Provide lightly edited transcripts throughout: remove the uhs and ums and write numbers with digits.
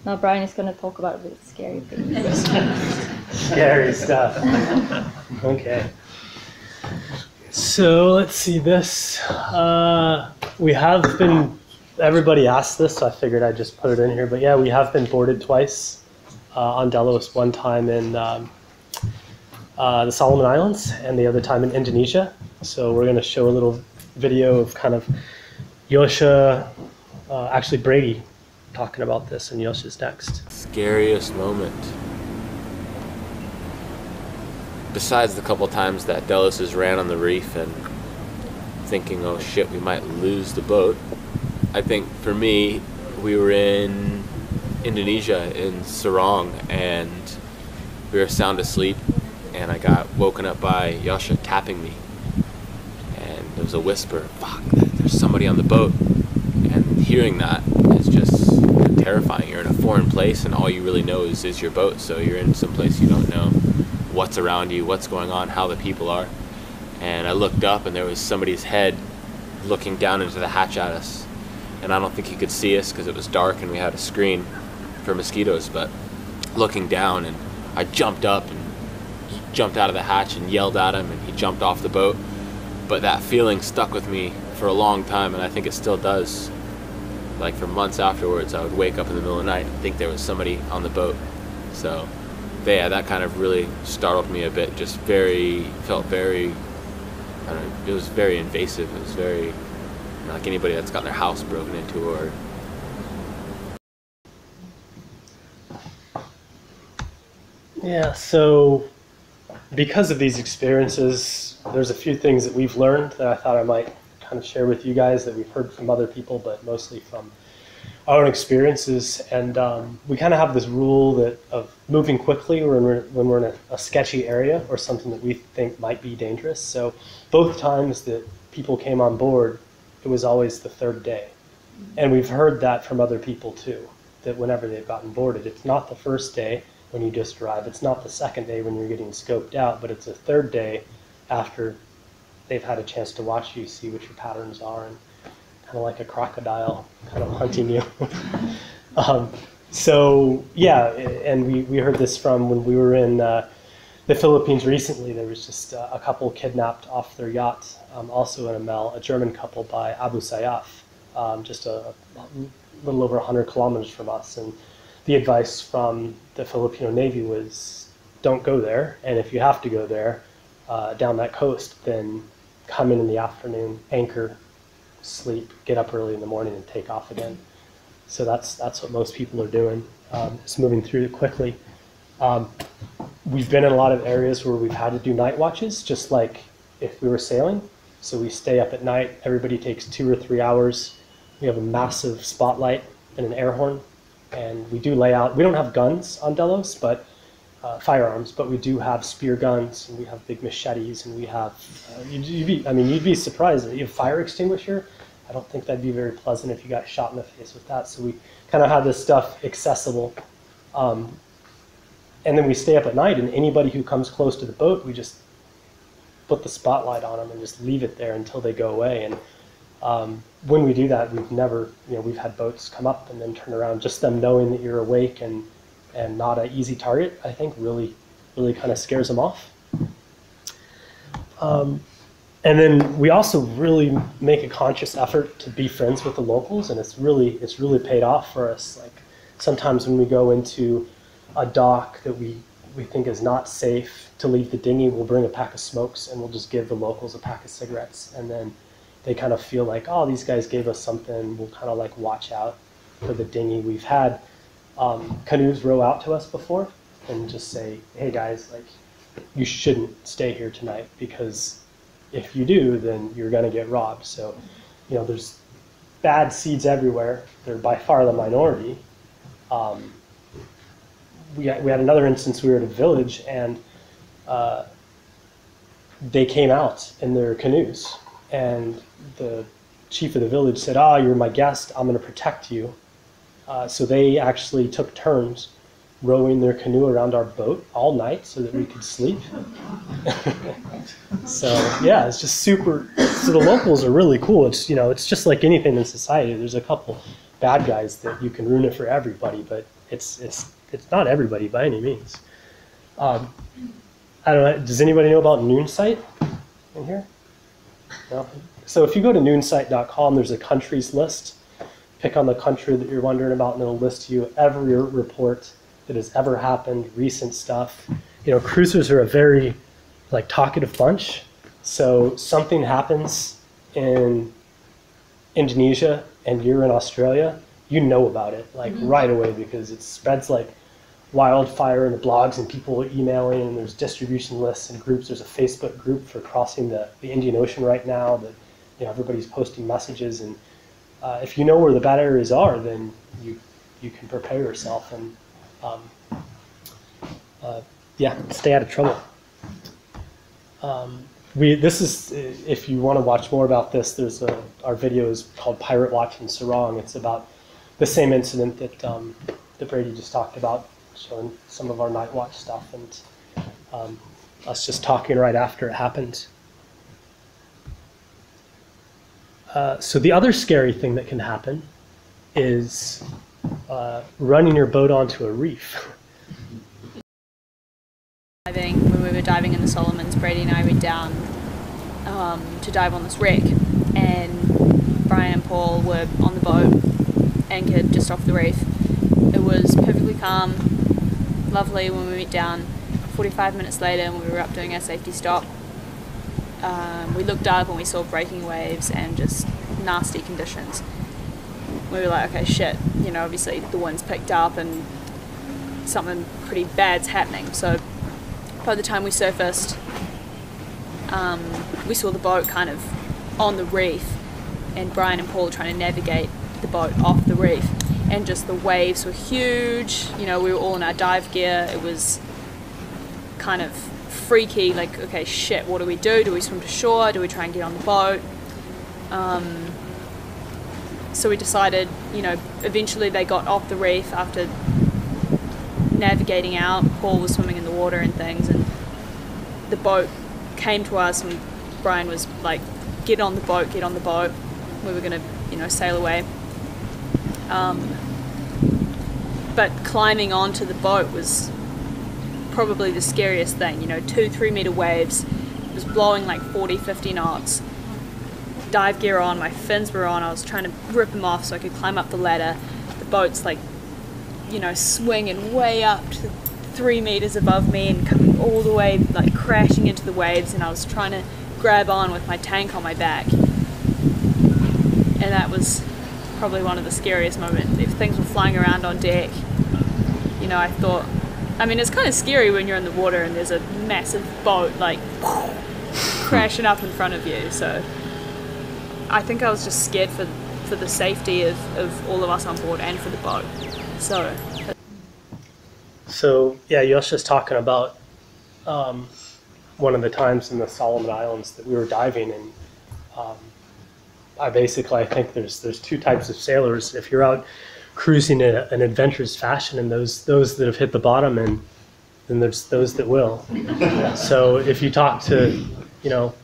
Now Brian is going to talk about the scary things. Scary stuff. Okay. So let's see this. We have been, everybody asked this, so I figured I'd just put it in here. But yeah, we have been boarded twice on Delos, one time in the Solomon Islands and the other time in Indonesia. So we're going to show a little video of kind of Yosha, actually Brady, talking about this, and Yosha's next. Scariest moment. Besides the couple times that Delos has ran on the reef and thinking, oh shit, we might lose the boat, I think for me, we were in Indonesia, in Sorong, and we were sound asleep, and I got woken up by Yosha tapping me. And there was a whisper, fuck, there's somebody on the boat. And hearing that is just terrifying. You're in a foreign place and all you really know is your boat. So you're in some place you don't know what's around you, what's going on, how the people are. And I looked up and there was somebody's head looking down into the hatch at us. And I don't think he could see us because it was dark and we had a screen for mosquitoes, but looking down, and I jumped up and he jumped out of the hatch and yelled at him, and he jumped off the boat. But that feeling stuck with me for a long time, and I think it still does. Like for months afterwards, I would wake up in the middle of the night and think there was somebody on the boat. So yeah, that kind of really startled me a bit. Just felt very, I don't know, it was very invasive. It was very, like anybody that's gotten their house broken into or. Yeah, so because of these experiences, there's a few things that we've learned that I thought I might kind of share with you guys that we've heard from other people, but mostly from our own experiences. And we kind of have this rule of moving quickly when we're in a sketchy area or something that we think might be dangerous. So both times that people came on board, it was always the third day. And we've heard that from other people too, that whenever they've gotten boarded, it's not the first day when you just arrive, it's not the second day when you're getting scoped out, but it's the third day after they've had a chance to watch you, see what your patterns are, and kind of like a crocodile kind of hunting you. So yeah, and we heard this from when we were in the Philippines recently. There was just a couple kidnapped off their yacht, also in Amel, a German couple by Abu Sayyaf, just a little over 100 kilometers from us. And the advice from the Filipino Navy was, don't go there, and if you have to go there, down that coast, then come in the afternoon, anchor, sleep, get up early in the morning, and take off again. So that's what most people are doing, just moving through it quickly. We've been in a lot of areas where we've had to do night watches, just like if we were sailing. So we stay up at night, everybody takes 2 or 3 hours. We have a massive spotlight and an air horn, and we do lay out, we don't have guns on Delos, but firearms, but we do have spear guns, and we have big machetes, and we have, you'd be surprised that you have fire extinguisher. I don't think that'd be very pleasant if you got shot in the face with that. So we kind of have this stuff accessible. And then we stay up at night, and anybody who comes close to the boat, we just put the spotlight on them and just leave it there until they go away. And when we do that, we've had boats come up and then turn around. Just them knowing that you're awake and not an easy target, I think really kind of scares them off. And then we also really make a conscious effort to be friends with the locals, and it's really paid off for us. Like sometimes when we go into a dock that we think is not safe to leave the dinghy, we'll bring a pack of smokes and we'll just give the locals a pack of cigarettes, and then they kind of feel like, oh, these guys gave us something. We'll kind of like watch out for the dinghy. We've had canoes row out to us before and just say, hey guys, like you shouldn't stay here tonight, because if you do, then you're going to get robbed. So, there's bad seeds everywhere. They're by far the minority. We had another instance. We were at a village, and they came out in their canoes, and the chief of the village said, you're my guest, I'm going to protect you. So they actually took turns rowing their canoe around our boat all night so that we could sleep. So yeah, it's just super. So the locals are really cool. It's it's just like anything in society. There's a couple bad guys that you can ruin it for everybody, but it's not everybody by any means. I don't know, does anybody know about Noonsight in here? No? So if you go to noonsight.com, there's a countries list. Pick on the country that you're wondering about, and it'll list you every report that has ever happened, recent stuff. You know, cruisers are a very like talkative bunch. So something happens in Indonesia and you're in Australia, you know about it like right away, because it spreads like wildfire in the blogs, and people are emailing, and there's distribution lists and groups. There's a Facebook group for crossing the Indian Ocean right now that, you know, everybody's posting messages, and if you know where the bad areas are, then you can prepare yourself and yeah, stay out of trouble. This is, if you want to watch more about this, there's our video is called Pirate Watch in Sarong. It's about the same incident that Brady just talked about, showing some of our night watch stuff, and us just talking right after it happened. So the other scary thing that can happen is running your boat onto a reef. When we were diving in the Solomons, Brady and I went down to dive on this wreck, and Brian and Paul were on the boat, anchored just off the reef. It was perfectly calm, lovely when we went down. 45 minutes later, when we were up doing our safety stop, we looked up and we saw breaking waves and just nasty conditions. We were like, okay, shit, you know, obviously the wind's picked up and something pretty bad's happening. So by the time we surfaced, we saw the boat kind of on the reef, and Brian and Paul trying to navigate the boat off the reef, and just the waves were huge. You know, we were all in our dive gear. It was kind of freaky, like, okay, shit, what do we do? Do we swim to shore? Do we try and get on the boat? So we decided, you know, eventually they got off the reef after navigating out. Paul was swimming in the water and things, and the boat came to us, and Brian was like, get on the boat, get on the boat. We were gonna, you know, sail away. But climbing onto the boat was probably the scariest thing, you know, 2-3 meter waves. It was blowing like 40-50 knots. Dive gear on, my fins were on. I was trying to rip them off so I could climb up the ladder. The boat's like, you know, swinging way up to 3 meters above me and coming all the way, like crashing into the waves, and I was trying to grab on with my tank on my back. And that was probably one of the scariest moments. If things were flying around on deck, you know, I thought, I mean, it's kind of scary when you're in the water and there's a massive boat like crashing up in front of you. So I think I was just scared for the safety of all of us on board and for the boat. So yeah, you was just talking about one of the times in the Solomon Islands that we were diving, and I think there's two types of sailors. If you're out cruising in an adventurous fashion, and those that have hit the bottom, and then there's those that will. So if you talk to, you know,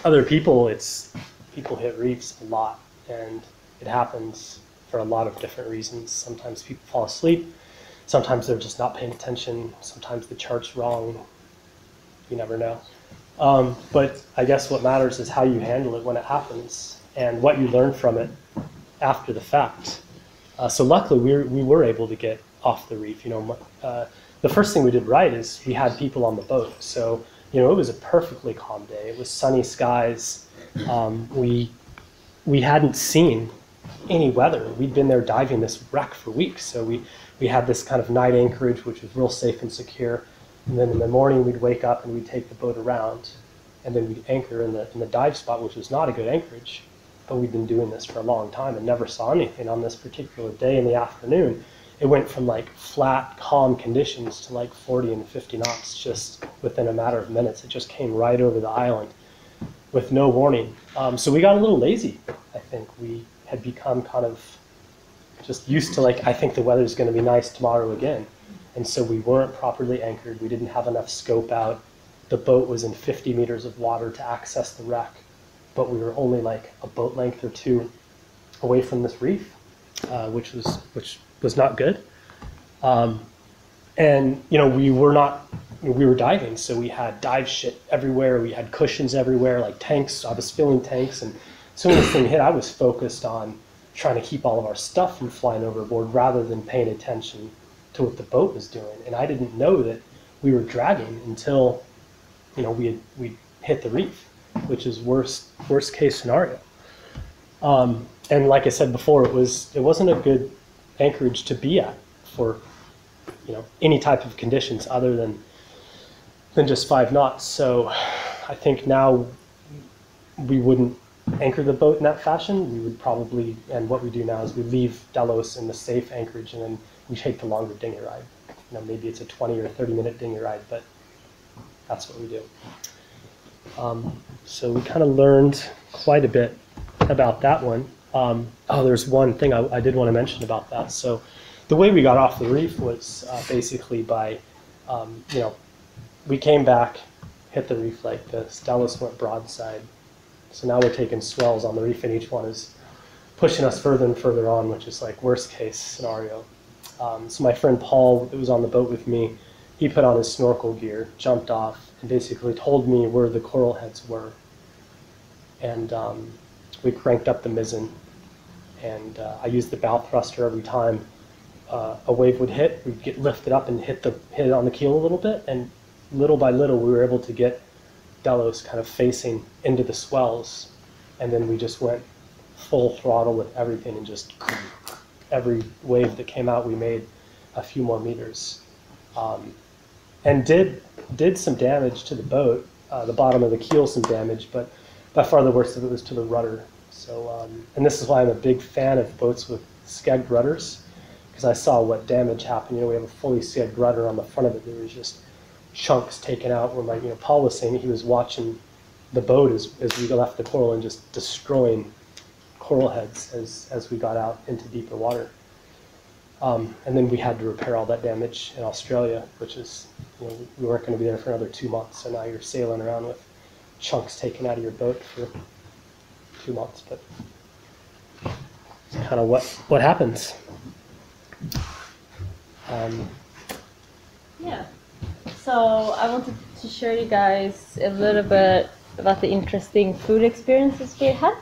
other people, it's people hit reefs a lot, and it happens for a lot of different reasons. Sometimes people fall asleep, sometimes they're just not paying attention, sometimes the chart's wrong, you never know. But I guess what matters is how you handle it when it happens and what you learn from it after the fact. So luckily we were able to get off the reef. You know, the first thing we did right is we had people on the boat. So, you know, it was a perfectly calm day. It was sunny skies. We hadn't seen any weather. We'd been there diving this wreck for weeks. So we had this kind of night anchorage, which was real safe and secure. And then in the morning we'd wake up and we'd take the boat around, and then we'd anchor in the dive spot, which was not a good anchorage. But we'd been doing this for a long time and never saw anything. On this particular day in the afternoon, it went from like flat, calm conditions to like 40 and 50 knots just within a matter of minutes. It just came right over the island with no warning. So we got a little lazy. I think we had become kind of just used to, like, I think the weather's going to be nice tomorrow again. And so we weren't properly anchored. We didn't have enough scope out. The boat was in 50 meters of water to access the wreck, but we were only like a boat length or two away from this reef. which was not good. And we were diving, so we had dive shit everywhere. We had cushions everywhere, like tanks. I was filling tanks, and so when this thing hit, I was focused on trying to keep all of our stuff from flying overboard rather than paying attention to what the boat was doing. And I didn't know that we were dragging until we hit the reef, which is worst case scenario. And like I said before, it wasn't a good anchorage to be at for any type of conditions other than just 5 knots. So I think now we wouldn't anchor the boat in that fashion. We would probably, and what we do now is we leave Delos in the safe anchorage, and then we take the longer dinghy ride. Maybe it's a 20 or 30-minute dinghy ride, but that's what we do. So we kind of learned quite a bit about that one. There's one thing I did want to mention about that. So the way we got off the reef was basically by, we came back, hit the reef like this. Delos went broadside. So now we're taking swells on the reef, and each one is pushing us further and further on, which is like worst case scenario. So my friend Paul, that was on the boat with me, he put on his snorkel gear, jumped off, and basically told me where the coral heads were. And we cranked up the mizzen, and I used the bow thruster every time a wave would hit. We'd get lifted up and hit it on the keel a little bit, and little by little we were able to get Delos kind of facing into the swells, and then we just went full throttle with everything, and just every wave that came out we made a few more meters, and did some damage to the boat, the bottom of the keel some damage, but by far the worst of it was to the rudder. So and this is why I'm a big fan of boats with skegged rudders, because I saw what damage happened. We have a fully skegged rudder on the front of it. There was just chunks taken out. Where Paul was saying he was watching the boat as we left the coral and just destroying coral heads as we got out into deeper water. And then we had to repair all that damage in Australia, which is, we weren't going to be there for another 2 months. So now you're sailing around with chunks taken out of your boat for 2 months. But it's kind of what happens. Yeah. So I wanted to show you guys a little bit about the interesting food experiences we had.